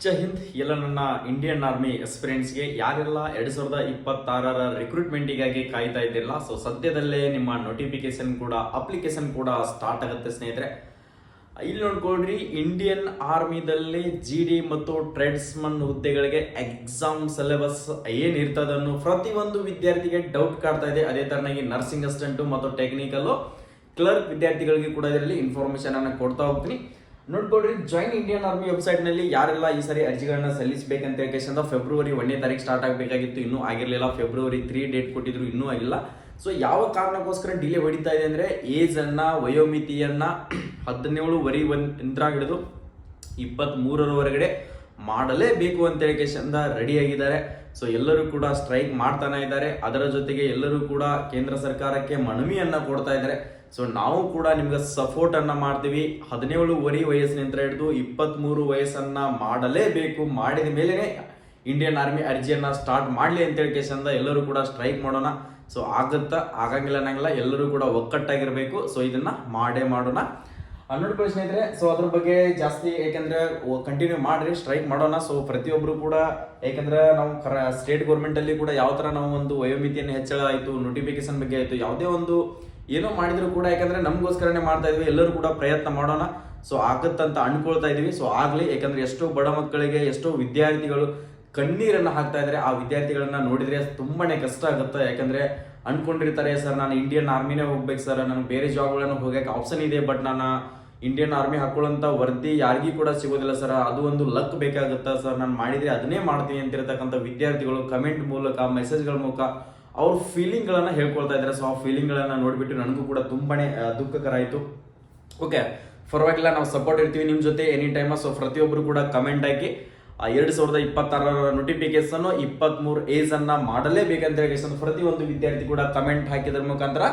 ಜೈ ಹಿಂದ್. ಎಲ್ಲ ನನ್ನ Indian army ಎಕ್ಸ್ಪೀರಿಯನ್ಸ್ಗೆ ಯಾರೆಲ್ಲ 2026 ರಿಕ್ರೂಟ್ಮೆಂಟಿಗಾಗಿ ಕಾಯ್ತಾ ಇದ್ದಿರಲ್ಲ, ಸೊ ಸದ್ಯದಲ್ಲೇ ನಿಮ್ಮ ನೋಟಿಫಿಕೇಶನ್ ಕೂಡ ಅಪ್ಲಿಕೇಶನ್ ಕೂಡ ಸ್ಟಾರ್ಟ್ ಆಗುತ್ತೆ ಸ್ನೇಹಿತರೆ. ಇಲ್ಲಿ ನೋಡ್ಕೊಳ್ರಿ, ಇಂಡಿಯನ್ ಆರ್ಮಿದಲ್ಲಿ GD ಮತ್ತು ಟ್ರೇಡ್ಸ್ಮನ್ ಹುದ್ದೆಗಳಿಗೆ ಎಕ್ಸಾಮ್ ಸಿಲೆಬಸ್ ಏನಿರ್ತದನ್ನು ಪ್ರತಿಯೊಂದು ವಿದ್ಯಾರ್ಥಿಗೆ ಡೌಟ್ ಕಾಡ್ತಾ ಇದೆ. ಅದೇ ತರನಾಗಿ ನರ್ಸಿಂಗ್ ಅಸಿಸ್ಟೆಂಟ್ ಮತ್ತು ಟೆಕ್ನಿಕಲ್ ಕ್ಲರ್ಕ್ ವಿದ್ಯಾರ್ಥಿಗಳಿಗೆ ಕೂಡ ಇದರಲ್ಲಿ ಇನ್ಫಾರ್ಮೇಶನ್ ಅನ್ನು ಕೊಡ್ತಾ ಹೋಗ್ತೀನಿ. ನೋಡ್ಕೊಳ್ರಿ, ಜಾಯಿನ್ ಇಂಡಿಯನ್ ಆರ್ಮಿ ವೆಬ್ಸೈಟ್ ನಲ್ಲಿ ಯಾರೆಲ್ಲ ಈ ಸಾರಿ ಅರ್ಜಿಗಳನ್ನ ಸಲ್ಲಿಸಬೇಕಂತ ಹೇಳಿ ಫೆಬ್ರವರಿ 1ನೇ ತಾರೀಕು ಸ್ಟಾರ್ಟ್ ಆಗಬೇಕಾಗಿತ್ತು, ಇನ್ನೂ ಆಗಿರಲಿಲ್ಲ. ಫೆಬ್ರವರಿ 3 ಡೇಟ್ ಕೊಟ್ಟಿದ್ರು, ಇನ್ನೂ ಆಗಿಲ್ಲ. ಸೊ ಯಾವ ಕಾರಣಕ್ಕೋಸ್ಕರ ಡಿಲೇ ಹೊಡಿತಾ ಇದೆ ಅಂದ್ರೆ, ಏಜ್ ಅನ್ನ ವಯೋಮಿತಿಯನ್ನ 17 ಹಿಡಿದು 23 ಹೊರಗಡೆ ಮಾಡಲೇಬೇಕು ಅಂತ ಹೇಳಿ ರೆಡಿ ಆಗಿದ್ದಾರೆ. ಸೊ ಎಲ್ಲರೂ ಕೂಡ ಸ್ಟ್ರೈಕ್ ಮಾಡ್ತಾನೆ ಇದ್ದಾರೆ. ಅದರ ಜೊತೆಗೆ ಎಲ್ಲರೂ ಕೂಡ ಕೇಂದ್ರ ಸರ್ಕಾರಕ್ಕೆ ಮನವಿಯನ್ನ ಕೊಡ್ತಾ ಇದ್ದಾರೆ. ಸೊ ನಾವು ಕೂಡ ನಿಮ್ಗೆ ಸಪೋರ್ಟ್ ಅನ್ನ ಮಾಡ್ತೀವಿ. 17 ವಯಸ್ಸಿನಿಂದ ಹಿಡಿದು 23 ವಯಸ್ಸನ್ನ ಮಾಡಲೇಬೇಕು. ಮಾಡಿದ ಮೇಲೆನೆ ಇಂಡಿಯನ್ ಆರ್ಮಿ ಅರ್ಜಿಯನ್ನ ಸ್ಟಾರ್ಟ್ ಮಾಡ್ಲಿ ಅಂತ ಹೇಳಿ ಎಲ್ಲರೂ ಕೂಡ ಸ್ಟ್ರೈಕ್ ಮಾಡೋಣ. ಸೊ ಆಗಂಗಿಲ್ಲ ಅನ್ನಂಗಿಲ್ಲ, ಎಲ್ಲರೂ ಕೂಡ ಒಕ್ಕಟ್ಟಾಗಿರ್ಬೇಕು. ಸೊ ಇದನ್ನ ಮಾಡೋಣ. ನೋಡ್ಕೊಳ್ಳಿ ಸ್ನೇಹಿತರೆ, ಸೊ ಅದ್ರ ಬಗ್ಗೆ ಜಾಸ್ತಿ ಯಾಕಂದ್ರೆ ಕಂಟಿನ್ಯೂ ಮಾಡ್ರಿ, ಸ್ಟ್ರೈಕ್ ಮಾಡೋಣ. ಸೊ ಪ್ರತಿಯೊಬ್ರು ಕೂಡ, ಯಾಕಂದ್ರೆ ನಾವು ಸ್ಟೇಟ್ ಗೌರ್ಮೆಂಟ್ ಅಲ್ಲಿ ಕೂಡ ಯಾವ ತರ ನಾವು ಒಂದು ವಯೋಮಿತಿಯನ್ನು ಹೆಚ್ಚಳ ಆಯ್ತು, ನೋಟಿಫಿಕೇಶನ್ ಬಗ್ಗೆ ಆಯ್ತು, ಯಾವುದೇ ಒಂದು ಏನೋ ಮಾಡಿದ್ರು ಕೂಡ ಯಾಕಂದ್ರೆ ನಮಗೋಸ್ಕರನೇ ಮಾಡ್ತಾ ಇದೀವಿ. ಎಲ್ಲರೂ ಕೂಡ ಪ್ರಯತ್ನ ಮಾಡೋಣ. ಸೊ ಆಗತ್ತಂತ ಅನ್ಕೊಳ್ತಾ ಇದೀವಿ. ಸೊ ಆಗ್ಲಿ, ಯಾಕಂದ್ರೆ ಎಷ್ಟೋ ಬಡ ಮಕ್ಕಳಿಗೆ, ಎಷ್ಟೋ ವಿದ್ಯಾರ್ಥಿಗಳು ಕಣ್ಣೀರನ್ನ ಹಾಕ್ತಾ ಇದ್ದಾರೆ. ಆ ವಿದ್ಯಾರ್ಥಿಗಳನ್ನ ನೋಡಿದ್ರೆ ತುಂಬಾನೇ ಕಷ್ಟ ಆಗುತ್ತೆ. ಯಾಕಂದ್ರೆ ಅನ್ಕೊಂಡಿರ್ತಾರೆ, ಸರ್ ನಾನು ಇಂಡಿಯನ್ ಆರ್ಮಿನೇ ಹೋಗ್ಬೇಕು ಸರ್, ನನಗೆ ಬೇರೆ ಜಾಬ್ಗಳನ್ನು ಹೋಗಕ್ಕೆ ಆಪ್ಷನ್ ಇದೆ, ಬಟ್ ನಾನು ಇಂಡಿಯನ್ ಆರ್ಮಿ ಹಾಕೊಳ್ಳೋಂಥ ವರ್ದಿ ಯಾರಿಗೂ ಕೂಡ ಸಿಗೋದಿಲ್ಲ ಸರ್, ಅದು ಒಂದು ಲಕ್ ಬೇಕಾಗುತ್ತಾ ಸರ್, ನಾನು ಮಾಡಿದ್ರೆ ಅದನ್ನೇ ಮಾಡ್ತೀನಿ ಅಂತಿರತಕ್ಕಂಥ ವಿದ್ಯಾರ್ಥಿಗಳು ಕಮೆಂಟ್ ಮೂಲಕ, ಮೆಸೇಜ್ಗಳ ಮೂಲಕ ಅವ್ರ ಫೀಲಿಂಗ್ಗಳನ್ನ ಹೇಳ್ಕೊಳ್ತಾ ಇದ್ದಾರೆ. ಸೊ ಆ ಫೀಲಿಂಗ್ಗಳನ್ನ ನೋಡ್ಬಿಟ್ಟು ನನಗೂ ಕೂಡ ತುಂಬಾನೇ ದುಃಖಕರ ಆಯ್ತು. ಓಕೆ, ಪರವಾಗಿಲ್ಲ, ನಾವು ಸಪೋರ್ಟ್ ಇರ್ತೀವಿ ನಿಮ್ಮ ಜೊತೆ ಎನಿ ಟೈಮ್. ಸೊ ಪ್ರತಿಯೊಬ್ಬರು ಕೂಡ ಕಮೆಂಟ್ ಹಾಕಿ 2026 ನೋಟಿಫಿಕೇಶನ್ 23 ಏಜ್ ಅನ್ನ ಮಾಡಲೇಬೇಕಂತ ಹೇಳಿ ಪ್ರತಿಯೊಂದು ವಿದ್ಯಾರ್ಥಿ ಕೂಡ ಕಮೆಂಟ್ ಹಾಕಿದ್ರ ಮುಖಾಂತರ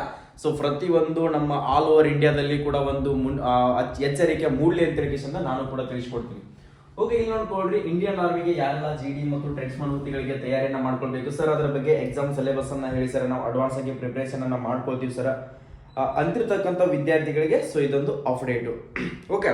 ಸೊ ಪ್ರತಿಯೊಂದು ನಮ್ಮ ಆಲ್ ಓವರ್ ಇಂಡಿಯಾದಲ್ಲಿ ಕೂಡ ಒಂದು ಎಚ್ಚರಿಕೆ ಮೂಡ್ಲಿ ಅಂತ ಹೇಳಿ ನಾನು ಕೂಡ ತಿಳಿಸ್ಕೊಡ್ತೀನಿ. ಓಕೆ, ಇಲ್ಲಿ ನೋಡ್ಕೊಳ್ರಿ, ಇಂಡಿಯನ್ ಆರ್ಮಿಗೆ ಯಾರೆಲ್ಲ GD ಮತ್ತು ಟ್ರೇಡ್ಸ್ಮನ್ ಹುದ್ದೆಗಳಿಗೆ ತಯಾರಿಯನ್ನ ಮಾಡ್ಕೊಳ್ಬೇಕು ಸರ್, ಅದರ ಬಗ್ಗೆ ಎಕ್ಸಾಮ್ ಸಿಲೆಬಸ್ ಅನ್ನ ಹೇಳಿ ಸರ್, ನಾವು ಅಡ್ವಾನ್ಸ್ ಆಗಿ ಪ್ರಿಪರೇಷನ್ ಅನ್ನ ಮಾಡ್ಕೊಳ್ತೀವಿ ಸರ್ ಅಂತಿರ್ತಕ್ಕಂಥ ವಿದ್ಯಾರ್ಥಿಗಳಿಗೆ. ಸೊ ಇದೊಂದು ಅಪ್ಡೇಟ್. ಓಕೆ,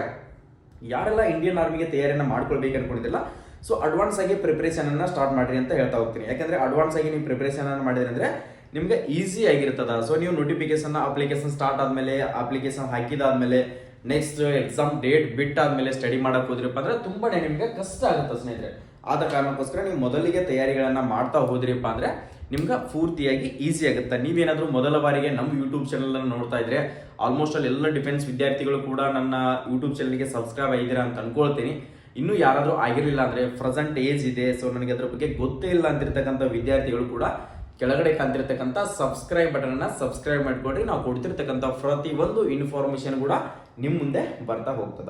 ಯಾರೆಲ್ಲ ಇಂಡಿಯನ್ ಆರ್ಮಿಗೆ ತಯಾರಿಯನ್ನ ಮಾಡ್ಕೊಳ್ಬೇಕು ಅನ್ಕೊಂಡಿದ್ದಿಲ್ಲ, ಸೊ ಅಡ್ವಾನ್ಸ್ ಆಗಿ ಪ್ರಿಪರೇಷನ್ ಅನ್ನ ಸ್ಟಾರ್ಟ್ ಮಾಡ್ರಿ ಅಂತ ಹೇಳ್ತಾ ಹೋಗ್ತೀನಿ. ಯಾಕಂದ್ರೆ ಅಡ್ವಾನ್ಸ್ ಆಗಿ ನೀವು ಪ್ರಿಪರೇಷನ್ ಅನ್ನ ಮಾಡಿದ್ರೆ ಅಂದ್ರೆ ನಿಮ್ಗೆ ಈಸಿ ಆಗಿರ್ತದ. ಸೊ ನೀವು ನೋಟಿಫಿಕೇಶನ್ ಅಪ್ಲಿಕೇಶನ್ ಸ್ಟಾರ್ಟ್ ಆದ್ಮೇಲೆ, ಅಪ್ಲಿಕೇಶನ್ ಹಾಕಿದಾದ್ಮೇಲೆ, ನೆಕ್ಸ್ಟ್ ಎಕ್ಸಾಮ್ ಡೇಟ್ ಬಿಟ್ಟಾದ್ಮೇಲೆ ಸ್ಟಡಿ ಮಾಡಕ್ ಹೋದ್ರಪ್ಪ ಅಂದ್ರೆ ತುಂಬಾನೇ ನಿಮ್ಗೆ ಕಷ್ಟ ಆಗುತ್ತೆ ಸ್ನೇಹಿತರೆ. ಆದ ಕಾರಣಕ್ಕೋಸ್ಕರ ನೀವು ಮೊದಲಿಗೆ ತಯಾರಿಗಳನ್ನ ಮಾಡ್ತಾ ಹೋದ್ರಿಪ್ಪ ಅಂದ್ರೆ ನಿಮ್ಗೆ ಪೂರ್ತಿಯಾಗಿ ಈಸಿ ಆಗುತ್ತೆ. ನೀವೇನಾದ್ರೂ ಮೊದಲ ಬಾರಿಗೆ ನಮ್ಮ ಯೂಟ್ಯೂಬ್ ಚಾನಲ್ ಅನ್ನು ನೋಡ್ತಾ ಇದ್ರೆ, ಆಲ್ಮೋಸ್ಟ್ ಅಲ್ಲಿ ಎಲ್ಲ ಡಿಫೆನ್ಸ್ ವಿದ್ಯಾರ್ಥಿಗಳು ಕೂಡ ನನ್ನ ಯೂಟ್ಯೂಬ್ ಚಾನಲ್ಗೆ ಸಬ್ಸ್ಕ್ರೈಬ್ ಆಗಿದ್ದೀರಾ ಅಂತ ಅನ್ಕೊಳ್ತೀನಿ. ಇನ್ನೂ ಯಾರಾದ್ರೂ ಆಗಿರಲಿಲ್ಲ ಅಂದ್ರೆ, ಪ್ರೆಸೆಂಟ್ ಏಜ್ ಇದೆ, ಸೊ ನನಗೆ ಅದ್ರ ಬಗ್ಗೆ ಗೊತ್ತೇ ಇಲ್ಲ ಅಂತಿರ್ತಕ್ಕಂಥ ವಿದ್ಯಾರ್ಥಿಗಳು ಕೂಡ ಕೆಳಗಡೆ ಕಾಣ್ತಿರ್ತಕ್ಕಂಥ ಸಬ್ಸ್ಕ್ರೈಬ್ ಬಟನ್ ಅನ್ನ ಸಬ್ಸ್ಕ್ರೈಬ್ ಮಾಡ್ಕೊಡ್ರಿ. ನಾವು ಕೊಡ್ತಿರ್ತಕ್ಕಂಥ ಪ್ರತಿಯೊಂದು ಇನ್ಫಾರ್ಮೇಶನ್ ಕೂಡ ನಿಮ್ ಮುಂದೆ ಬರ್ತಾ ಹೋಗ್ತದ.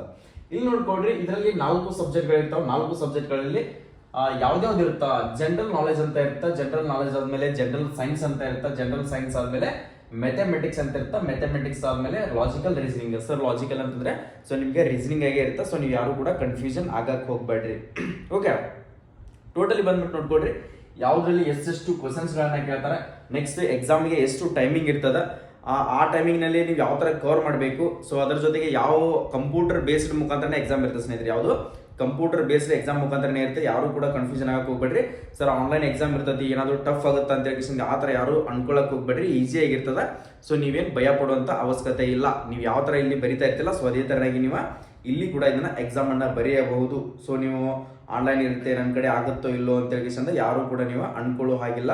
ಇಲ್ಲಿ ನೋಡ್ಕೊಡ್ರಿ, ಇದರಲ್ಲಿ 4 ಸಬ್ಜೆಕ್ಟ್ಗಳಿರ್ತಾವೆ. 4 ಸಬ್ಜೆಕ್ಟ್ಗಳಲ್ಲಿ ಯಾವ್ದಾವ್ದು ಇರುತ್ತಾ, ಜನರಲ್ ನಾಲೆಜ್ ಅಂತ ಇರುತ್ತಾ, ಜನರಲ್ ನಾಲೆಜ್ ಆದ್ಮೇಲೆ ಜನರಲ್ ಸೈನ್ಸ್ ಅಂತ ಇರುತ್ತಾ, ಜನರಲ್ ಸೈನ್ಸ್ ಆದ್ಮೇಲೆ ಮ್ಯಾಥಮೆಟಿಕ್ಸ್ ಅಂತ ಇರುತ್ತಾ, ಮ್ಯಾಥಮೆಟಿಕ್ಸ್ ಆದ್ಮೇಲೆ ಲಾಜಿಕಲ್ ರೀಸನಿಂಗ್. ಸರ್ ಲಾಜಿಕಲ್ ಅಂತಂದ್ರೆ ಸೊ ನಿಮ್ಗೆ ರೀಸನಿಂಗ್ ಆಗೇ ಇರುತ್ತೆ. ಸೊ ನೀವು ಯಾರು ಕೂಡ ಕನ್ಫ್ಯೂಷನ್ ಆಗಕ್ಕೆ ಹೋಗ್ಬೇಡ್ರಿ. ಓಕೆ, ಟೋಟಲಿ ಬಂದ್ಬಿಟ್ಟು ನೋಡ್ಕೊಡ್ರಿ, ಯಾವ್ದ್ರಲ್ಲಿ ಎಷ್ಟೆಷ್ಟು ಕ್ವಶನ್ಸ್ ಗಳನ್ನ ಕೇಳ್ತಾರೆ, ನೆಕ್ಸ್ಟ್ ಎಕ್ಸಾಮ್ಗೆ ಎಷ್ಟು ಟೈಮಿಂಗ್ ಇರ್ತದ, ಆ ಟೈಮಿಂಗ್ ನಲ್ಲಿ ನೀವು ಯಾವ ತರ ಕವರ್ ಮಾಡಬೇಕು. ಸೊ ಅದರ ಜೊತೆಗೆ ಯಾವ ಕಂಪ್ಯೂಟರ್ ಬೇಸ್ಡ್ ಮುಖಾಂತರ ಎಕ್ಸಾಮ್ ಇರ್ತದೆ ಸ್ನೇಹಿತರೆ, ಯಾವುದು ಕಂಪ್ಯೂಟರ್ ಬೇಸ್ಡ್ ಎಕ್ಸಾಮ್ ಮುಖಾಂತರನೇ ಇರುತ್ತೆ. ಯಾರು ಕೂಡ ಕನ್ಫ್ಯೂಷನ್ ಆಗಕ್ಕೆ ಹೋಗ್ಬೇಡ್ರಿ. ಸರ್ ಆನ್ಲೈನ್ ಎಕ್ಸಾಮ್ ಇರ್ತದೆ, ಏನಾದ್ರು ಟಫ್ ಆಗುತ್ತೆ ಅಂತ ಹೇಳಿ ಆ ತರ ಯಾರು ಅನ್ಕೊಳಕ್ ಹೋಗ್ಬೇಡ್ರಿ, ಈಸಿ ಆಗಿರ್ತದ. ಸೊ ನೀವೇನ್ ಭಯ ಪಡುವಂತ ಅವಶ್ಯಕತೆ ಇಲ್ಲ. ನೀವು ಯಾವ ತರ ಇಲ್ಲಿ ಬರಿತಾ ಇರ್ತಿಲ್ಲ, ಸೊ ಅದೇ ತರನಾಗಿ ನೀವು ಇಲ್ಲಿ ಕೂಡ ಇದನ್ನ ಎಕ್ಸಾಮ್ ಅನ್ನ ಬರೆಯಬಹುದು. ಸೊ ನೀವು ಆನ್ಲೈನ್ ಇರುತ್ತೆ, ನನ್ನ ಕಡೆ ಆಗುತ್ತೋ ಇಲ್ಲೋ ಅಂತ ಹೇಳಿ ಯಾರು ಕೂಡ ನೀವು ಅನ್ಕೊಳ್ಳೋ ಹಾಗಿಲ್ಲ.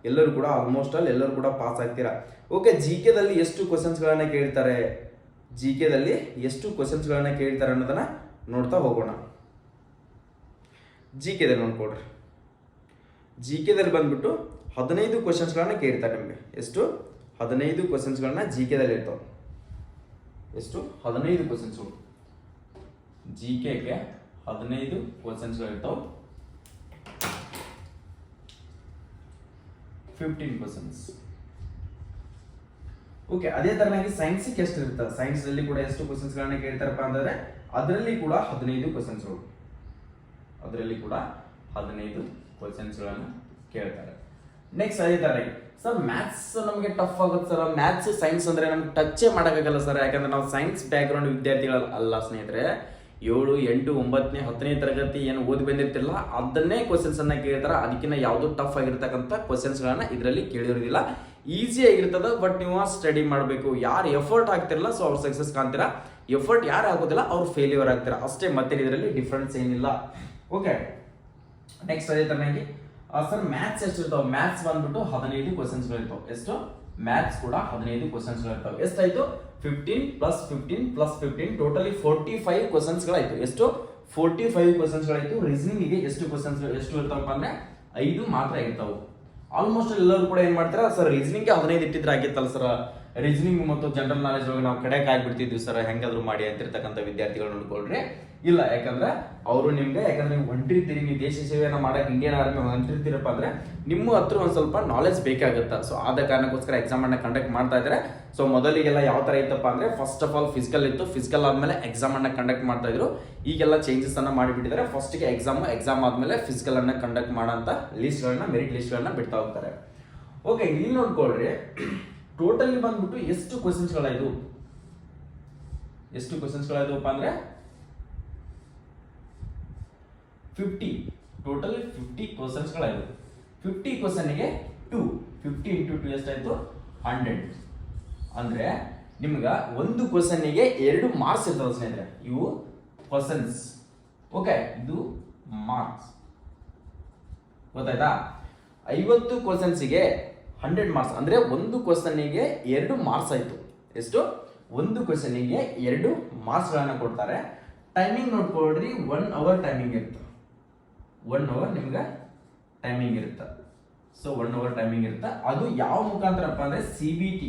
ಎಲ್ಲರೂ ಕೂಡ ಆಲ್ಮೋಸ್ಟ್ ಆಲ್ ಎಲ್ಲರೂ ಕೂಡ ಪಾಸ್ ಆಗ್ತೀರಾ. ಓಕೆ, ಜಿಕೆದಲ್ಲಿ ಎಷ್ಟು ಕ್ವಶನ್ಸ್ ಗಳನ್ನ ಕೇಳ್ತಾರೆ, ಜಿಕೆದಲ್ಲಿ ಎಷ್ಟು ಕ್ವಶನ್ಸ್ ಗಳನ್ನ ಕೇಳ್ತಾರೆ ಅನ್ನೋದನ್ನ ನೋಡ್ತಾ ಹೋಗೋಣ. ಜಿಕೆದಲ್ಲಿ ನೋಡ್ಕೊಡ್ರಿ, ಜಿಕೆದಲ್ಲಿ ಬಂದ್ಬಿಟ್ಟು 15 ಕ್ವಶನ್ಸ್ ಗಳನ್ನ ಕೇಳ್ತಾರೆ ನಿಮ್ಗೆ. ಎಷ್ಟು? 15 ಕ್ವಶನ್ಸ್ ಗಳನ್ನ ಜಿಕೆದಲ್ಲಿ ಇರ್ತಾವ. ಎಷ್ಟು? 15 ಕ್ವಶನ್ಸ್ಗಳು. ಜಿಕೆಗೆ 15 ಕ್ವಶನ್ಸ್ಗಳು ಇರ್ತಾವ. 15 ಕ್ವಶನ್ಸ್. ಓಕೆ, ಅದೇ ತರನಾಗಿ ಸೈನ್ಸ್ಗೆ ಎಷ್ಟು ಇರ್ತದೆ, ಸೈನ್ಸ್ ಅಲ್ಲಿ ಕೂಡ ಎಷ್ಟು ಕ್ವಶನ್ಸ್ ಗಳನ್ನ ಕೇಳ್ತಾರಪ್ಪ ಅಂತಂದ್ರೆ ಅದರಲ್ಲಿ ಕೂಡ 15 ಕ್ವಶನ್ಸ್ಗಳು. ಅದರಲ್ಲಿ ಕೂಡ 15 ಕ್ವಶನ್ಸ್ ಗಳನ್ನ ಕೇಳ್ತಾರೆ. ನೆಕ್ಸ್ಟ್ ಅದೇ ತರ ಸರ್ ಮ್ಯಾಥ್ಸ್ ನಮಗೆ ಟಫ್ ಆಗುತ್ತೆ ಸರ್, ಮ್ಯಾಥ್ಸ್ ಸೈನ್ಸ್ ಅಂದ್ರೆ ನಮ್ಗೆ ಟಚ್ ಮಾಡೋಕ್ಕಾಗಲ್ಲ ಸರ್, ಯಾಕಂದ್ರೆ ನಾವು ಸೈನ್ಸ್ ಬ್ಯಾಕ್ ಗ್ರೌಂಡ್ ವಿದ್ಯಾರ್ಥಿಗಳು ಅಲ್ಲ ಸ್ನೇಹಿತರೆ. 7, 8, 9ನೇ 10ನೇ ತರಗತಿ ಏನು ಓದಿ ಬಂದಿರ್ತಿಲ್ಲ ಅದನ್ನೇ ಕ್ವಶನ್ಸ್ ಅನ್ನ ಕೇಳ್ತಾರ. ಅದಕ್ಕಿಂತ ಯಾವುದು ಟಫ್ ಆಗಿರ್ತಕ್ಕಂಥ ಕ್ವಶನ್ಸ್ಗಳನ್ನ ಇದರಲ್ಲಿ ಕೇಳಿರೋದಿಲ್ಲ. ಈಸಿ ಆಗಿರ್ತದ, ಬಟ್ ನೀವು ಸ್ಟಡಿ ಮಾಡಬೇಕು. ಯಾರು ಎಫರ್ಟ್ ಆಗ್ತಿರಲ್ಲ ಸೊ ಅವ್ರು ಸಕ್ಸಸ್ ಕಾಣ್ತೀರಾ, ಎಫರ್ಟ್ ಯಾರು ಆಗೋದಿಲ್ಲ ಅವ್ರು ಫೇಲ್ಯೂರ್ ಆಗ್ತೀರಾ ಅಷ್ಟೇ. ಮತ್ತೆ ಇದರಲ್ಲಿ ಡಿಫ್ರೆನ್ಸ್ ಏನಿಲ್ಲ. ಓಕೆ, ನೆಕ್ಸ್ಟ್ ಅದೇ ತರನಾಗಿ ಸರ್ ಮ್ಯಾಥ್ಸ್ ಎಷ್ಟು ಇರ್ತಾವೆ? ಮ್ಯಾಥ್ಸ್ ಬಂದ್ಬಿಟ್ಟು 15 ಕ್ವಶನ್ಸ್ಗಳು ಇರ್ತಾವೆ. ಎಷ್ಟು? ಮ್ಯಾಥ್ಸ್ ಕೂಡ 15 ಕ್ವಶನ್ಸ್ಗಳು ಇರ್ತಾವೆ. ಎಷ್ಟಾಯ್ತು? 15 + 15 + 15 ಟೋಟಲಿ 45 ಕ್ವಶನ್ಸ್ಗಳಾಯ್ತು. ಎಷ್ಟು? 45 ಕ್ವಶನ್ಸ್ಗಳಾಯ್ತು. ರೀಸನಿಂಗಿಗೆ ಎಷ್ಟು ಕ್ವಶನ್ಸ್ ಎಷ್ಟು ಇರ್ತಾವಪ್ಪ ಅಂದ್ರೆ 5 ಮಾತ್ರ ಇರ್ತಾವೆ. ಆಲ್ಮೋಸ್ಟ್ ಎಲ್ಲರೂ ಕೂಡ ಏನ್ ಮಾಡ್ತಾರೆ, ಸರ್ ರೀಸನಿಂಗ್ 15 ಇಟ್ಟಿದ್ರೆ ಆಗಿತ್ತಲ್ಲ ಸರ್, ರೀಸನಿಂಗ್ ಮತ್ತು ಜನರಲ್ ನಾಲೆಜ್ ಒಳಗೆ ನಾವು ಕಡೆಗೆ ಆಗ್ಬಿಡ್ತಿದ್ವಿ ಸರ್, ಹೆಂಗಾದ್ರು ಮಾಡಿ ಅಂತಿರ್ತಕ್ಕಂಥ ವಿದ್ಯಾರ್ಥಿಗಳು ನೋಡ್ಕೊಳ್ರಿ. ಇಲ್ಲ, ಯಾಕಂದ್ರೆ ಅವರು ನಿಮ್ಗೆ ಯಾಕಂದ್ರೆ ನೀವು ಹೊಂಟಿರ್ತೀರಿ, ನೀವು ದೇಶ ಸೇವೆಯನ್ನ ಮಾಡಕ್ಕೆ ಇಂಡಿಯನ್ ಆರ್ಮಿ ಹೊಂಟಿರ್ತೀರಪ್ಪ ಅಂದ್ರೆ ನಿಮ್ಮ ಹತ್ರ ಒಂದ್ ಸ್ವಲ್ಪ ನಾಲೆಜ್ ಬೇಕಾಗುತ್ತೆ. ಸೊ ಆದ ಕಾರಣಕ್ಕೋಸ್ಕರ ಎಕ್ಸಾಮ್ ಅನ್ನ ಕಂಡಕ್ಟ್ ಮಾಡ್ತಾ ಇದ್ದಾರೆ. ಸೊ ಮೊದಲಿಗೆಲ್ಲ ಯಾವ ತರ ಇತ್ತಪ್ಪ ಅಂದ್ರೆ ಫಸ್ಟ್ ಆಫ್ ಆಲ್ ಫಿಸಿಕಲ್ ಇತ್ತು, ಫಿಸಿಕಲ್ ಆದ್ಮೇಲೆ ಎಕ್ಸಾಮ್ ಅನ್ನ ಕಂಡಕ್ಟ್ ಮಾಡ್ತಾ ಇದ್ರು. ಈಗೆಲ್ಲ ಚೇಂಜಸ್ ಅನ್ನ ಮಾಡಿಬಿಟ್ಟಿದ್ದಾರೆ. ಫಸ್ಟ್ ಗೆ ಎಕ್ಸಾಮ್ ಆದ್ಮೇಲೆ ಫಿಸಿಕಲ್ ಅನ್ನ ಕಂಡಕ್ಟ್ ಮಾಡೋಂತ ಲಿಸ್ಟ್ ಗಳನ್ನ, ಮೆರಿಟ್ ಲಿಸ್ಟ್ ಗಳನ್ನ ಬಿಡ್ತಾ ಹೋಗ್ತಾರೆ. ಓಕೆ, ಇಲ್ಲಿ ನೋಡ್ಕೊಳ್ರಿ, ಟೋಟಲಿ ಬಂದ್ಬಿಟ್ಟು ಎಷ್ಟು ಕ್ವಶನ್ಸ್ಗಳಾಯ್ತು? ಎಷ್ಟು ಕ್ವಶನ್ಸ್ಗಳಾಯ್ತಪ್ಪ ಅಂದ್ರೆ 50. ಟೋಟಲ್ 50 ಕ್ವಶನ್ಸ್ಗಳಾಯ್ತು. 50 ಕ್ವಶನ್ಗೆ 2, 50 × 2 ಎಷ್ಟಾಯ್ತು? 100. ಅಂದ್ರೆ ನಿಮ್ಗ ಒಂದು ಕ್ವಶನ್ಗೆ 2 ಮಾರ್ಕ್ಸ್ ಇರ್ತವೆ ಸ್ನೇಹಿತರೆ. ಇವು ಕ್ವಶನ್ಸ್. ಓಕೆ, ಇದು ಮಾರ್ಕ್ಸ್. ಗೊತ್ತಾಯ್ತಾ? 50 ಕ್ವಶನ್ಸ್ಗೆ 100 ಮಾರ್ಕ್ಸ್ ಅಂದ್ರೆ ಒಂದು ಕ್ವಶನ್ಗೆ 2 ಮಾರ್ಕ್ಸ್ ಆಯ್ತು. ಎಷ್ಟು? ಒಂದು ಕ್ವಶನ್ಗೆ 2 ಮಾರ್ಕ್ಸ್ ಗಳನ್ನ ಕೊಡ್ತಾರೆ. ಟೈಮಿಂಗ್ ನೋಡ್ಕೊಳ್ರಿ, 1 ಅವರ್ ಟೈಮಿಂಗ್ ಇರುತ್ತೆ. 1 ಅವರ್ ನಿಮ್ಗೆ ಟೈಮಿಂಗ್ ಇರುತ್ತೆ. ಸೊ 1 ಅವರ್ ಟೈಮಿಂಗ್ ಇರುತ್ತೆ. ಅದು ಯಾವ ಮುಖಾಂತರಪ್ಪ ಅಂದ್ರೆ CBT,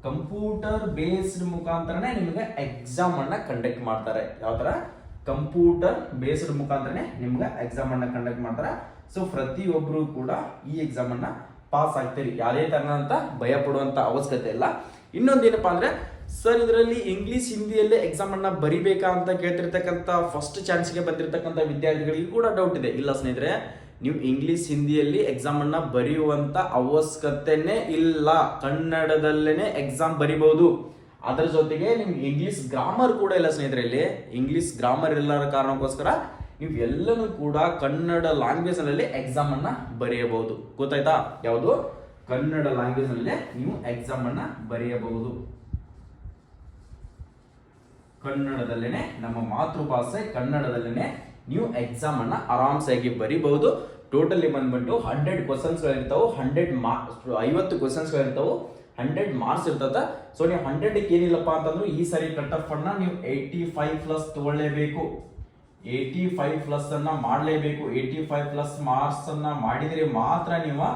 ಕಂಪ್ಯೂಟರ್ ಬೇಸ್ಡ್ ಮುಖಾಂತರನೇ ನಿಮ್ಗೆ ಎಕ್ಸಾಮ್ ಅನ್ನ ಕಂಡಕ್ಟ್ ಮಾಡ್ತಾರೆ. ಯಾವ ತರ? ಕಂಪ್ಯೂಟರ್ ಬೇಸ್ಡ್ ಮುಖಾಂತರನೇ ನಿಮ್ಗೆ ಎಕ್ಸಾಮ್ ಅನ್ನ ಕಂಡಕ್ಟ್ ಮಾಡ್ತಾರೆ. ಸೊ ಪ್ರತಿಯೊಬ್ರು ಕೂಡ ಈ ಎಕ್ಸಾಮ್ ಅನ್ನ ಪಾಸ್ ಆಗ್ತೀರಿ, ಯಾವುದೇ ತರನಂತ ಭಯ ಪಡುವಂತ ಅವಶ್ಯಕತೆ ಇಲ್ಲ. ಇನ್ನೊಂದೇನಪ್ಪಾ ಅಂದ್ರೆ ಸರ್ ಇದರಲ್ಲಿ ಇಂಗ್ಲಿಷ್ ಹಿಂದಿಯಲ್ಲೇ ಎಕ್ಸಾಮ್ ಅನ್ನ ಬರಿಬೇಕಾ ಅಂತ ಕೇಳ್ತಿರ್ತಕ್ಕಂಥ ಫಸ್ಟ್ ಚಾನ್ಸ್ಗೆ ಬಂದಿರತಕ್ಕಂಥ ವಿದ್ಯಾರ್ಥಿಗಳಿಗೆ ಕೂಡ ಡೌಟ್ ಇದೆ. ಇಲ್ಲ ಸ್ನೇಹಿತರೆ, ನೀವು ಇಂಗ್ಲಿಷ್ ಹಿಂದಿಯಲ್ಲಿ ಎಕ್ಸಾಮ್ ಅನ್ನ ಬರೆಯುವಂತ ಅವಶ್ಯಕತೆನೇ ಇಲ್ಲ. ಕನ್ನಡದಲ್ಲೇನೆ ಎಕ್ಸಾಮ್ ಬರಿಬಹುದು. ಅದರ ಜೊತೆಗೆ ನಿಮ್ಗೆ ಇಂಗ್ಲಿಷ್ ಗ್ರಾಮರ್ ಕೂಡ ಇಲ್ಲ ಸ್ನೇಹಿತರೆ. ಇಲ್ಲಿ ಇಂಗ್ಲಿಷ್ ಗ್ರಾಮರ್ ಇಲ್ಲದ ಕಾರಣಕ್ಕೋಸ್ಕರ ನೀವು ಎಲ್ಲನೂ ಕೂಡ ಕನ್ನಡ ಲ್ಯಾಂಗ್ವೇಜ್ ನಲ್ಲಿ ಎಕ್ಸಾಮ್ ಅನ್ನ ಬರೆಯಬಹುದು. ಗೊತ್ತಾಯ್ತಾ? ಯಾವುದು? ಕನ್ನಡ ಲ್ಯಾಂಗ್ವೇಜ್ ನಲ್ಲೇ ನೀವು ಎಕ್ಸಾಮ್ ಅನ್ನ ಬರೆಯಬಹುದು. ಕನ್ನಡದಲ್ಲೇನೆ, ನಮ್ಮ ಮಾತೃಭಾಷೆ ಕನ್ನಡದಲ್ಲೇನೆ ನೀವು ಎಕ್ಸಾಮ್ ಅನ್ನ ಆರಾಮ್ಸಾಗಿ ಬರಿಬಹುದು. ಟೋಟಲಿ ಬಂದ್ಬಿಟ್ಟು 100 ಕ್ವಶನ್ಸ್ಗಳಿರ್ತಾವೆ. 50 ಕ್ವಶನ್ಸ್ಗಳಿರ್ತಾವೆ. 100 ಮಾರ್ಕ್ಸ್ ಇರ್ತದ. ಸೊ ನೀವು 100ಕ್ಕೆ ಏನಿಲ್ಲಪ್ಪ ಅಂತಂದ್ರೆ ಈ ಸರಿ ಕಟ್ ಆಫ್ ಅನ್ನ ನೀವು 85+ ತಗೊಳ್ಳೇಬೇಕು. 85+ ಅನ್ನ ಮಾಡಲೇಬೇಕು. 85+ ಮಾರ್ಕ್ಸ್ ಅನ್ನ ಮಾಡಿದ್ರೆ ಮಾತ್ರ ನೀವು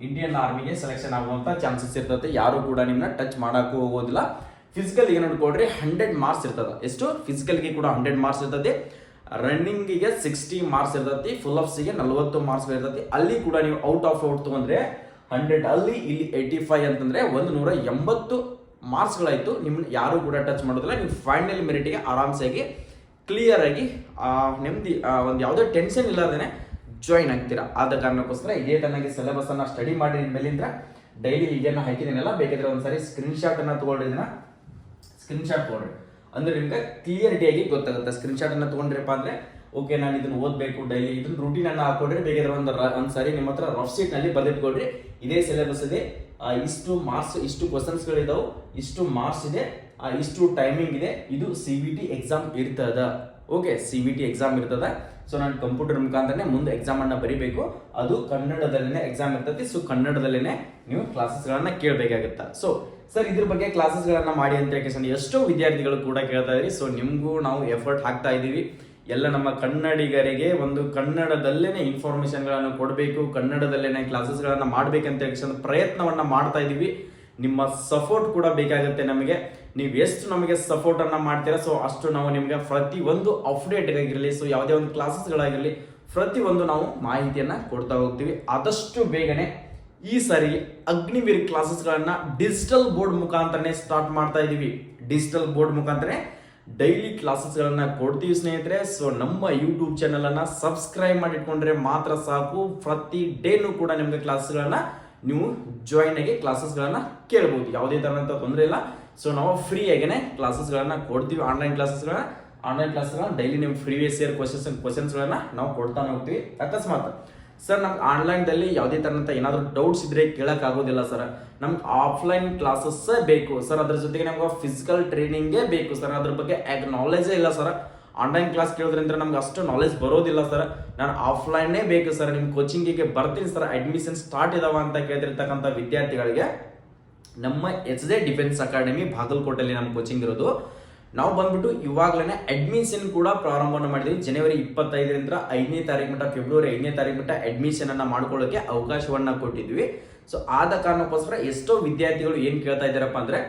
ಇಂಡಿಯನ್ ಆರ್ಮಿಗೆ ಸೆಲೆಕ್ಷನ್ ಆಗುವಂತ ಚಾನ್ಸಸ್ ಇರ್ತದೆ. ಯಾರು ಕೂಡ ನಿಮ್ಮನ್ನ ಟಚ್ ಮಾಡಕ್ಕೂ ಹೋಗೋದಿಲ್ಲ. ಫಿಸಿಕಲ್ ಗೆ ನೋಡ್ಕೊಳ್ರಿ 100 ಮಾರ್ಕ್ಸ್ ಇರ್ತದೆ. ಎಷ್ಟು? ಫಿಸಿಕಲ್ಗೆ ಕೂಡ 100 ಮಾರ್ಕ್ಸ್ ಇರ್ತದೆ. ರನ್ನಿಂಗಿಗೆ 60 ಮಾರ್ಕ್ಸ್ ಇರ್ತತಿ. ಫುಲ್ ಆಫ್ಸಿಗೆ 40 ಮಾರ್ಕ್ಸ್ ಇರ್ತತಿ. ಅಲ್ಲಿ ಕೂಡ ನೀವು ಔಟ್ ಆಫ್ ಔಟ್ ತಗೊಂಡ್ರೆ 100 ಅಲ್ಲಿ, ಇಲ್ಲಿ 85 ಅಂತಂದ್ರೆ 180 ಮಾರ್ಕ್ಸ್ಗಳಾಯ್ತು. ನಿಮ್ಮನ್ನ ಯಾರು ಕೂಡ ಟಚ್ ಮಾಡೋದಿಲ್ಲ. ನೀವು ಫೈನಲ್ ಮೆರಿಟ್ಗೆ ಆರಾಮ್ಸಾಗಿ ಕ್ಲಿಯರ್ ಆಗಿ ನೆಮ್ಮದಿ ಒಂದು ಯಾವುದೇ ಟೆನ್ಷನ್ ಇಲ್ಲದೇನೆ ಜಾಯಿನ್ ಆಗ್ತೀರಾ. ಆದ ಕಾರಣಕ್ಕೋಸ್ಕರ ಇದೇ ತನಗೆ ಸಿಲೆಬಸ್ ಅನ್ನ ಸ್ಟಡಿ ಮಾಡಿ ಮೇಲಿಂದ ಡೈಲಿ ಈಗೇನು ಹಾಕಿದ್ದೀನಲ್ಲ, ಬೇಕಾದ್ರೆ ಒಂದ್ಸರಿ ಸ್ಕ್ರೀನ್ ಶಾಟ್ ಅನ್ನ ತಗೊಳ್ರಿ. ಇದನ್ನ ಸ್ಕ್ರೀನ್ ಶಾಟ್ ತಗೊಳ್ರಿ ಅಂದ್ರೆ ನಿಮ್ಗೆ ಕ್ಲಿಯರಿಟಿಯಾಗಿ ಗೊತ್ತಾಗುತ್ತೆ. ಸ್ಕ್ರೀನ್ ಶಾಟ್ ಅನ್ನ ತಗೊಂಡ್ರಪ್ಪ ಅಂದ್ರೆ ಓಕೆ, ನಾನು ಇದನ್ನ ಓದಬೇಕು ಡೈಲಿ, ಇದನ್ನ ರೂಟೀನ್ ಅನ್ನ ಹಾಕೊಡ್ರಿ. ಬೇಕಾದ್ರೆ ಒಂದ್ಸರಿ ನಿಮ್ಮ ಹತ್ರ ರಫ್ ಶೀಟ್ ನಲ್ಲಿ ಬರೆದಿಟ್ಕೊಳ್ರಿ. ಇದೇ ಸಿಲೆಬಸ್ ಇದೆ, ಇಷ್ಟು ಮಾರ್ಕ್ಸ್, ಇಷ್ಟು ಕ್ವಶನ್ಸ್ಗಳಿದಾವೆ, ಇಷ್ಟು ಮಾರ್ಕ್ಸ್ ಇದೆ, ಇಷ್ಟು ಟೈಮಿಂಗ್ ಇದೆ. ಇದು CBT ಎಕ್ಸಾಮ್ ಇರ್ತದ. ಓಕೆ, CBT ಎಕ್ಸಾಮ್ ಇರ್ತದ. ಸೊ ನಾನು ಕಂಪ್ಯೂಟರ್ ಮುಖಾಂತರನೇ ಮುಂದೆ ಎಕ್ಸಾಮ್ ಅನ್ನ ಬರಿಬೇಕು. ಅದು ಕನ್ನಡದಲ್ಲೇನೆ ಎಕ್ಸಾಮ್ ಇರ್ತೈತಿ. ಸೊ ಕನ್ನಡದಲ್ಲೇನೆ ನೀವು ಕ್ಲಾಸಸ್ ಗಳನ್ನ ಕೇಳಬೇಕಾಗತ್ತ. ಸೊ ಸರ್ ಇದ್ರ ಬಗ್ಗೆ ಕ್ಲಾಸಸ್ ಗಳನ್ನ ಮಾಡಿ ಅಂತ ಎಷ್ಟೋ ವಿದ್ಯಾರ್ಥಿಗಳು ಕೂಡ ಕೇಳ್ತಾ ಇದ್ರಿ. ಸೊ ನಿಮ್ಗೂ ನಾವು ಎಫರ್ಟ್ ಹಾಕ್ತಾ ಇದೀವಿ. ಎಲ್ಲ ನಮ್ಮ ಕನ್ನಡಿಗರಿಗೆ ಒಂದು ಕನ್ನಡದಲ್ಲೇನೆ ಇನ್ಫಾರ್ಮೇಶನ್ ಗಳನ್ನು ಕೊಡಬೇಕು, ಕನ್ನಡದಲ್ಲೇನೆ ಕ್ಲಾಸಸ್ ಗಳನ್ನ ಮಾಡ್ಬೇಕಂತ ಪ್ರಯತ್ನವನ್ನ ಮಾಡ್ತಾ ಇದೀವಿ. ನಿಮ್ಮ ಸಪೋರ್ಟ್ ಕೂಡ ಬೇಕಾಗುತ್ತೆ ನಮಗೆ. ನೀವು ಎಷ್ಟು ನಮಗೆ ಸಪೋರ್ಟ್ ಅನ್ನ ಮಾಡ್ತೀರಾ ಸೊ ಅಷ್ಟು ನಾವು ನಿಮಗೆ ಪ್ರತಿ ಒಂದು ಅಪ್ಡೇಟ್ ಆಗಿರಲಿ, ಸೊ ಯಾವುದೇ ಒಂದು ಕ್ಲಾಸಸ್ಗಳಾಗಿರಲಿ, ಪ್ರತಿ ಒಂದು ನಾವು ಮಾಹಿತಿಯನ್ನ ಕೊಡ್ತಾ ಹೋಗ್ತೀವಿ. ಆದಷ್ಟು ಬೇಗನೆ ಈ ಸಾರಿ ಅಗ್ನಿವೀರ್ ಕ್ಲಾಸಸ್ಗಳನ್ನ ಡಿಜಿಟಲ್ ಬೋರ್ಡ್ ಮುಖಾಂತರನೇ ಸ್ಟಾರ್ಟ್ ಮಾಡ್ತಾ ಇದೀವಿ. ಡಿಜಿಟಲ್ ಬೋರ್ಡ್ ಮುಖಾಂತರ ಡೈಲಿ ಕ್ಲಾಸಸ್ಗಳನ್ನ ಕೊಡ್ತೀವಿ ಸ್ನೇಹಿತರೆ. ಸೊ ನಮ್ಮ ಯೂಟ್ಯೂಬ್ ಚಾನಲ್ ಅನ್ನ ಸಬ್ಸ್ಕ್ರೈಬ್ ಮಾಡಿಟ್ಕೊಂಡ್ರೆ ಮಾತ್ರ ಸಾಕು. ಪ್ರತಿ ಡೇನು ಕೂಡ ನಿಮ್ಗೆ ಕ್ಲಾಸ್ಗಳನ್ನ ನೀವು ಜಾಯಿನ್ ಆಗಿ ಕ್ಲಾಸಸ್ಗಳನ್ನ ಕೇಳಬಹುದು. ಯಾವುದೇ ತರಹಂತ ತೊಂದರೆ ಇಲ್ಲ. ಸೊ ನಾವು ಫ್ರೀ ಆಗೇನೆ ಕ್ಲಾಸಸ್ಗಳನ್ನ ಕೊಡ್ತೀವಿ, ಆನ್ಲೈನ್ ಕ್ಲಾಸಸ್ಗಳನ್ನ. ಆನ್ಲೈನ್ ಕ್ಲಾಸ್ಗಳನ್ನ ಡೈಲಿ ನಿಮ್ಮ ಪ್ರೀವಿಯಸ್ ಇಯರ್ ಕ್ವಶನ್ಸ್ಗಳನ್ನ ನಾವು ಕೊಡ್ತಾನೆ ಹೋಗ್ತೀವಿ. ಅಕಸ್ಮಾತ್ ಸರ್ ನಮ್ಗೆ ಆನ್ಲೈನ್ದಲ್ಲಿ ಯಾವುದೇ ಥರದ ಏನಾದರೂ ಡೌಟ್ಸ್ ಇದ್ರೆ ಕೇಳಕ್ ಆಗೋದಿಲ್ಲ ಸರ್, ನಮ್ಗೆ ಆಫ್ಲೈನ್ ಕ್ಲಾಸಸ್ ಬೇಕು ಸರ್, ಅದ್ರ ಜೊತೆಗೆ ನಮ್ಗೆ ಫಿಸಿಕಲ್ ಟ್ರೈನಿಂಗೇ ಬೇಕು ಸರ್, ಅದ್ರ ಬಗ್ಗೆ ನಾಲೆಜೇ ಇಲ್ಲ ಸರ್, ಆನ್ಲೈನ್ ಕ್ಲಾಸ್ ಕೇಳೋದ್ರಿಂದ ನಮ್ಗೆ ಅಷ್ಟು ನಾಲೆಜ್ ಬರೋದಿಲ್ಲ ಸರ್, ನಾನು ಆಫ್ಲೈನ್ನೇ ಬೇಕು ಸರ್, ನಿಮ್ಮ ಕೋಚಿಂಗಿಗೆ ಬರ್ತೀನಿ ಸರ್, ಅಡ್ಮಿಷನ್ ಸ್ಟಾರ್ಟ್ ಇದಾವ ಅಂತ ಕೇಳ್ತಿರ್ತಕ್ಕಂಥ ವಿದ್ಯಾರ್ಥಿಗಳಿಗೆ ನಮ್ಮ ಎಚ್.ಡಿ. ಡಿಫೆನ್ಸ್ ಅಕಾಡೆಮಿ ಬಾಗಲಕೋಟೆಯಲ್ಲಿ ನಮ್ಮ ಕೋಚಿಂಗ್ ಇರೋದು. ನಾವು ಬಂದ್ಬಿಟ್ಟು ಇವಾಗಲೇ ಅಡ್ಮಿಷನ್ ಕೂಡ ಪ್ರಾರಂಭವನ್ನು ಮಾಡಿದ್ವಿ. ಜನವರಿ 25ರಿಂದ 5ನೇ ತಾರೀಕು ಮಟ್ಟ, ಫೆಬ್ರವರಿ 5ನೇ ತಾರೀಕು ಮಟ್ಟ ಅಡ್ಮಿಷನ್ ಅನ್ನ ಮಾಡ್ಕೊಳ್ಳೋಕೆ ಅವಕಾಶವನ್ನ ಕೊಟ್ಟಿದ್ವಿ. ಸೊ ಆದ ಕಾರಣಕ್ಕೋಸ್ಕರ ಎಷ್ಟೋ ವಿದ್ಯಾರ್ಥಿಗಳು ಏನ್ ಕೇಳ್ತಾ ಇದ್ದಾರಪ್ಪ ಅಂದ್ರೆ,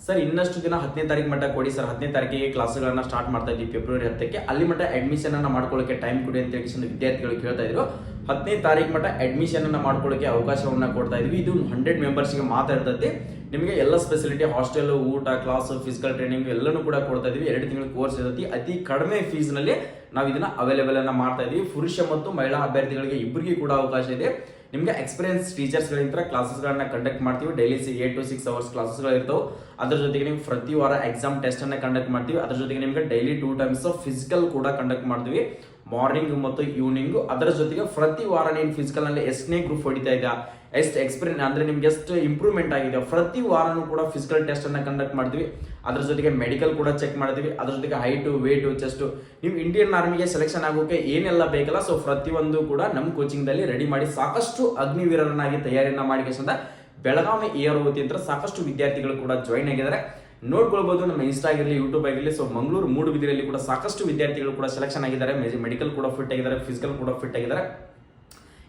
ಸರ್ ಇನ್ನಷ್ಟು ದಿನ 10ನೇ ತಾರೀಕು ಮಟ್ಟ ಕೊಡಿ ಸರ್, 10ನೇ ತಾರೀಕಿಗೆ ಕ್ಲಾಸ್ಗಳನ್ನ ಸ್ಟಾರ್ಟ್ ಮಾಡ್ತಾ ಇದ್ವಿ ಫೆಬ್ರವರಿ 10ಕ್ಕೆ, ಅಲ್ಲಿ ಮಟ್ಟ ಅಡ್ಮಿಷನ್ ಅನ್ನ ಮಾಡ್ಕೊಳ್ಳೋಕೆ ಟೈಮ್ ಕೊಡಿ ಅಂತ ಹೇಳಿ ವಿದ್ಯಾರ್ಥಿಗಳು ಕೇಳ್ತಾ ಇದ್ರು. 10ನೇ ತಾರೀಕು ಮಟ್ಟ ಅಡ್ಮಿಷನ್ ಅನ್ನ ಮಾಡ್ಕೊಳ್ಳೋಕೆ ಅವಕಾಶವನ್ನ ಕೊಡ್ತಾ ಇದ್ವಿ. ಇದು 100 ಮೆಂಬರ್ಸ್ಗೆ ಮಾತ್ರ ಇರ್ತೈತಿ. ನಿಮಗೆ ಎಲ್ಲ ಸ್ಪೆಸಿಲಿಟಿ, ಹಾಸ್ಟೆಲ್, ಊಟ, ಕ್ಲಾಸ್, ಫಿಸಿಕಲ್ ಟ್ರೈನಿಂಗ್ ಎಲ್ಲನೂ ಕೂಡ ಕೊಡ್ತಾ ಇದೀವಿ. 2 ತಿಂಗಳ ಕೋರ್ಸ್ ಇರುತ್ತೆ. ಅತಿ ಕಡಿಮೆ ಫೀಸ್ ನಲ್ಲಿ ನಾವು ಇದನ್ನ ಅವೈಲೇಬಲ್ ಅನ್ನ ಮಾಡ್ತಾ ಇದೀವಿ. ಪುರುಷ ಮತ್ತು ಮಹಿಳಾ ಅಭ್ಯರ್ಥಿಗಳಿಗೆ ಇಬ್ಬರಿಗೂ ಕೂಡ ಅವಕಾಶ ಇದೆ. ನಿಮಗೆ ಎಕ್ಸ್ಪೀರಿಯನ್ಸ್ ಟೀಚರ್ಸ್ ಗಳಿಂದ ಕ್ಲಾಸಸ್ಗಳನ್ನ ಕಂಡಕ್ಟ್ ಮಾಡ್ತೀವಿ. ಡೈಲಿ 8 to 6 ಅವರ್ಸ್ ಕ್ಲಾಸಸ್ಗಳು ಇರ್ತಾವೆ. ಅದ್ರ ಜೊತೆಗೆ ನಿಮ್ಗೆ ಪ್ರತಿ ವಾರ ಎಕ್ಸಾಮ್ ಟೆಸ್ಟ್ ಅನ್ನ ಕಂಡಕ್ಟ್ ಮಾಡ್ತೀವಿ. ಅದ್ರ ಜೊತೆಗೆ ನಿಮ್ಗೆ ಡೈಲಿ 2 times ಫಿಸಿಕಲ್ ಕೂಡ ಕಂಡಕ್ಟ್ ಮಾಡ್ತೀವಿ, ಮಾರ್ನಿಂಗ್ ಮತ್ತು ಈವ್ನಿಂಗ್. ಅದರ ಜೊತೆಗೆ ಪ್ರತಿ ವಾರ ನೀನು ಫಿಸಿಕಲ್ ನಲ್ಲಿ ಎಷ್ಟನೇ ಗ್ರೂಪ್ ಹೊಡಿತಾ ಇದೆಯಾ, ಎಷ್ಟು ಎಕ್ಸ್ಪೀರಿಯನ್ಸ್ ಅಂದ್ರೆ ನಿಮ್ಗೆ ಎಷ್ಟು ಇಂಪ್ರೂವ್ಮೆಂಟ್ ಆಗಿದೆ, ಪ್ರತಿ ವಾರನೂ ಕೂಡ ಫಿಸಿಕಲ್ ಟೆಸ್ಟ್ ಅನ್ನ ಕಂಡಕ್ಟ್ ಮಾಡ್ತೀವಿ. ಅದ್ರ ಜೊತೆಗೆ ಮೆಡಿಕಲ್ ಕೂಡ ಚೆಕ್ ಮಾಡ್ತೀವಿ. ಅದ್ರ ಜೊತೆಗೆ ಹೈಟ್, ವೇಟ್, ಚೆಸ್ಟ್, ನೀವು ಇಂಡಿಯನ್ ಆರ್ಮಿಗೆ ಸೆಲೆಕ್ಷನ್ ಆಗೋಕೆ ಏನೆಲ್ಲ ಬೇಕಲ್ಲ, ಸೊ ಪ್ರತಿಯೊಂದು ಕೂಡ ನಮ್ಮ ಕೋಚಿಂಗ್ ದಲ್ಲಿ ರೆಡಿ ಮಾಡಿ ಸಾಕಷ್ಟು ಅಗ್ನಿವೀರರನ್ನಾಗಿ ತಯಾರಿಯನ್ನ ಮಾಡಿ ಬೆಳಗಾವಿ AROT ಅಂತ ಸಾಕಷ್ಟು ವಿದ್ಯಾರ್ಥಿಗಳು ಕೂಡ ಜಾಯಿನ್ ಆಗಿದ್ದಾರೆ. ನೋಡ್ಕೊಳ್ಬಹುದು ನಮ್ಮ ಇನ್ಸ್ಟಾ ಆಗಿರಲಿ, ಯೂಟ್ಯೂಬ್ ಆಗಿರಲಿ. ಸೊ ಮಂಗಳೂರು ಮೂಡುಬಿದಿರೆಯಲ್ಲಿ ಕೂಡ ಸಾಕಷ್ಟು ವಿದ್ಯಾರ್ಥಿಗಳು ಕೂಡ ಸೆಲೆಕ್ಷನ್ ಆಗಿದ್ದಾರೆ. ಮೆಡಿಕಲ್ ಕೂಡ ಫಿಟ್ ಆಗಿದ್ದಾರೆ, ಫಿಸಿಕಲ್ ಕೂಡ ಫಿಟ್ ಆಗಿದ್ದಾರೆ.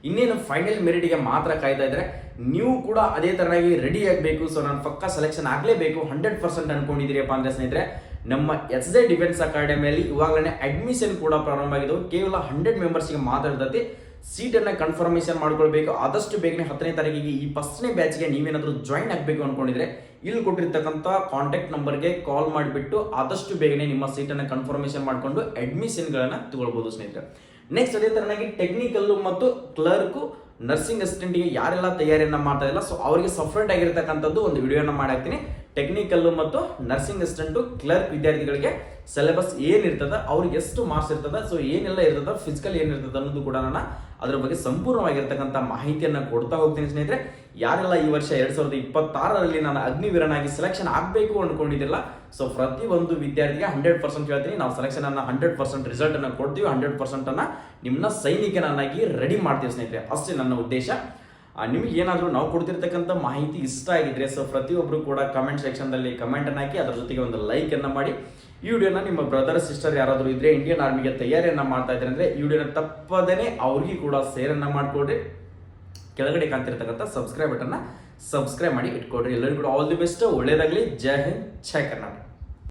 ಇನ್ನೇನು ಫೈನಲ್ ಮೆರಿಟ್ಗೆ ಮಾತ್ರ ಕಾಯ್ತಾ ಇದ್ದಾರೆ. ನೀವು ಕೂಡ ಅದೇ ತರನಾಗಿ ರೆಡಿ ಆಗಬೇಕು. ಸೊ ನಾನು ಪಕ್ಕಾ ಸೆಲೆಕ್ಷನ್ ಆಗಲೇಬೇಕು 100% ಅನ್ಕೊಂಡಿದ್ದೀರಿಯಪ್ಪ ಅಂದ್ರೆ ಸ್ನೇಹಿತರೆ, ನಮ್ಮ ಎಚ್.ಡಿ. ಡಿಫೆನ್ಸ್ ಅಕಾಡೆಮಿಯಲ್ಲಿ ಇವಾಗಲೇ ಅಡ್ಮಿಷನ್ ಕೂಡ ಪ್ರಾರಂಭ ಆಗಿದ್ದವು. ಕೇವಲ 100 ಮೆಂಬರ್ಸ್ಗೆ ಮಾತ್ರ ಇರ್ತೈತಿ. ಸೀಟ್ ಅನ್ನ ಕನ್ಫರ್ಮೇಶನ್ ಮಾಡ್ಕೊಳ್ಬೇಕು. ಆದಷ್ಟು ಬೇಗನೆ 10ನೇ ತಾರೀಕಿಗೆ ಈ ಫಸ್ಟ್ನೇ ಬ್ಯಾಚ್ಗೆ ನೀವೇನಾದ್ರೂ ಜಾಯಿನ್ ಆಗಬೇಕು ಅನ್ಕೊಂಡಿದ್ರೆ ಇಲ್ಲಿ ಕೊಟ್ಟಿರ್ತಕ್ಕಂಥ ಕಾಂಟ್ಯಾಕ್ಟ್ ನಂಬರ್ಗೆ ಕಾಲ್ ಮಾಡಿಬಿಟ್ಟು ಆದಷ್ಟು ಬೇಗನೆ ನಿಮ್ಮ ಸೀಟನ್ನು ಕನ್ಫರ್ಮೇಶನ್ ಮಾಡಿಕೊಂಡು ಅಡ್ಮಿಷನ್ಗಳನ್ನ ತಗೊಳ್ಬಹುದು ಸ್ನೇಹಿತರೆ. ನೆಕ್ಸ್ಟ್ ಅದೇ ತರನಾಗಿ ಟೆಕ್ನಿಕಲ್ ಮತ್ತು ಕ್ಲರ್ಕ್, ನರ್ಸಿಂಗ್ ಅಸಿಸ್ಟೆಂಟ್ಗೆ ಯಾರೆಲ್ಲ ತಯಾರಿಯನ್ನ ಮಾಡ್ತಾ ಇಲ್ಲ, ಸೊ ಅವರಿಗೆ ಸಪರೇಟ್ ಆಗಿರ್ತಕ್ಕಂಥದ್ದು ಒಂದು ವಿಡಿಯೋನ ಮಾಡಾಕ್ತೀನಿ. ಟೆಕ್ನಿಕಲ್ ಮತ್ತು ನರ್ಸಿಂಗ್ ಅಸಿಸ್ಟೆಂಟ್, ಕ್ಲರ್ಕ್ ವಿದ್ಯಾರ್ಥಿಗಳಿಗೆ ಸಿಲೆಬಸ್ ಏನಿರ್ತದ, ಅವ್ರಿಗೆ ಎಷ್ಟು ಮಾರ್ಕ್ಸ್ ಇರ್ತದ, ಸೊ ಏನೆಲ್ಲ ಇರ್ತದ, ಫಿಸಿಕಲ್ ಏನಿರ್ತದ ಅನ್ನೋದು ಕೂಡ ನಾನು ಅದ್ರ ಬಗ್ಗೆ ಸಂಪೂರ್ಣವಾಗಿರ್ತಕ್ಕಂಥ ಮಾಹಿತಿಯನ್ನ ಕೊಡ್ತಾ ಹೋಗ್ತೀನಿ ಸ್ನೇಹಿತರೆ. ಯಾರೆಲ್ಲ ಈ ವರ್ಷ 2026ರಲ್ಲಿ ನಾನು ಅಗ್ನಿವೀರನಾಗಿ ಸೆಲೆಕ್ಷನ್ ಆಗಬೇಕು ಅನ್ಕೊಂಡಿದ್ದಿಲ್ಲ, ಸೊ ಪ್ರತಿ ಒಂದು ವಿದ್ಯಾರ್ಥಿಗೆ 100% ಹೇಳ್ತೀನಿ, ನಾವು ಸೆಲೆಕ್ಷನ್ ಅನ್ನ 100% ರಿಸಲ್ಟ್ ಅನ್ನ ಕೊಡ್ತೀವಿ. 100% ಅನ್ನ ನಿಮ್ಮನ್ನ ಸೈನಿಕನನ್ನಾಗಿ ರೆಡಿ ಮಾಡ್ತೀವಿ ಸ್ನೇಹಿತರೆ. ಅಷ್ಟೇ ನನ್ನ ಉದ್ದೇಶ. ನಿಮಗೆ ಏನಾದರೂ ನಾವು ಕೊಡ್ತಿರ್ತಕ್ಕಂಥ ಮಾಹಿತಿ ಇಷ್ಟ ಆಗಿದ್ರೆ ಸೊ ಪ್ರತಿಯೊಬ್ಬರು ಕೂಡ ಕಮೆಂಟ್ ಸೆಕ್ಷನ್ದಲ್ಲಿ ಕಮೆಂಟ್ ಅನ್ನು ಹಾಕಿ, ಅದರ ಜೊತೆಗೆ ಒಂದು ಲೈಕ್ ಅನ್ನ ಮಾಡಿ. ಈ ವಿಡಿಯೋನ ನಿಮ್ಮ ಬ್ರದರ್ ಸಿಸ್ಟರ್ ಯಾರಾದರೂ ಇದ್ರೆ ಇಂಡಿಯನ್ ಆರ್ಮಿಗೆ ತಯಾರಿಯನ್ನ ಮಾಡ್ತಾ ಇದ್ದಾರೆ ಅಂದ್ರೆ ಈ ವಿಡಿಯೋನ ತಪ್ಪದೇನೆ ಅವ್ರಿಗೆ ಕೂಡ ಶೇರನ್ನ ಮಾಡ್ಕೊಡ್ರಿ. ಕೆಳಗಡೆ ಕಾಣ್ತಿರ್ತಕ್ಕಂಥ ಸಬ್ಸ್ಕ್ರೈಬ್ ಬಟನ್ನ ಸಬ್ಸ್ಕ್ರೈಬ್ ಮಾಡಿ ಇಟ್ಕೊಡ್ರಿ. ಎಲ್ಲರಿಗೂ ಕೂಡ ಆಲ್ ದಿ ಬೆಸ್ಟ್, ಒಳ್ಳೇದಾಗಲಿ. ಜೈ ಹಿಂದ್, ಜೈ ಕರ್ನಾಟಕ.